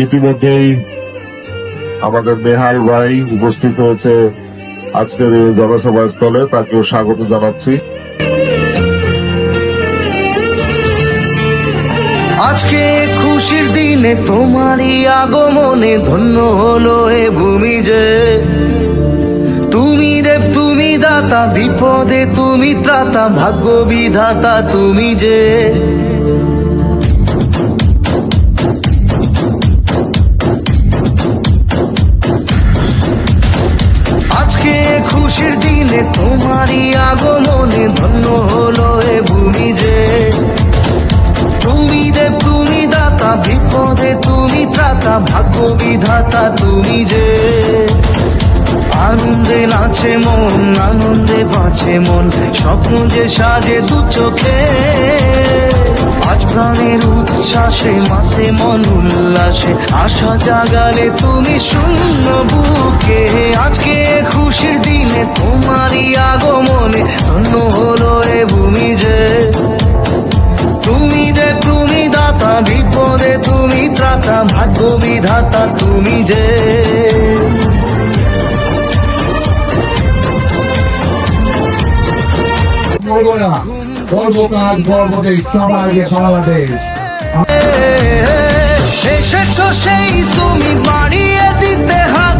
ইতিমধ্যেই আমাদের নেহাল ভাই উপস্থিত হয়েছে আজকের এই জনসভা স্থলে, তাকেও স্বাগত জানাচ্ছি। আজকে খুশির দিনে তোমারই আগমনে ধন্য হলো এ ভূমি যে। তুমি দেব তুমি দাতা, বিপদে তুমি ত্রাতা, ভাগ্য বিধাতা তুমি যে। আজকে খুশির দিনে তোমারই আগমনে ধন্য হলো এ ভূমি যে। তুমি দেব তুমি দাতা, বিপদে তুমি ত্রাতা, ভাগ্য বিধাতা তুমি যে। আনন্দে নাচে মন, আনন্দে বাঁচে মন, স্বপ্ন যে সাজে দু চোখে। আজ প্রাণের উচ্ছ্বাসে মাতে মন উল্লাসে, আশা জাগালে তুমি শূন্য বুকে। আজকে খুশির দিনে তোমারই আগমনে ধন্য হলো এ ভূমি যে। তুমি দেব তুমি দাতা, বিপদে তুমি ত্রাতা, ভাগ্য বিধাতা তুমি যে। গর্বকাজ গর্বদেশ সবাইকে বাংলাদেশ। এসেছো সেই তুমি বাড়িয়ে দিতে হাত,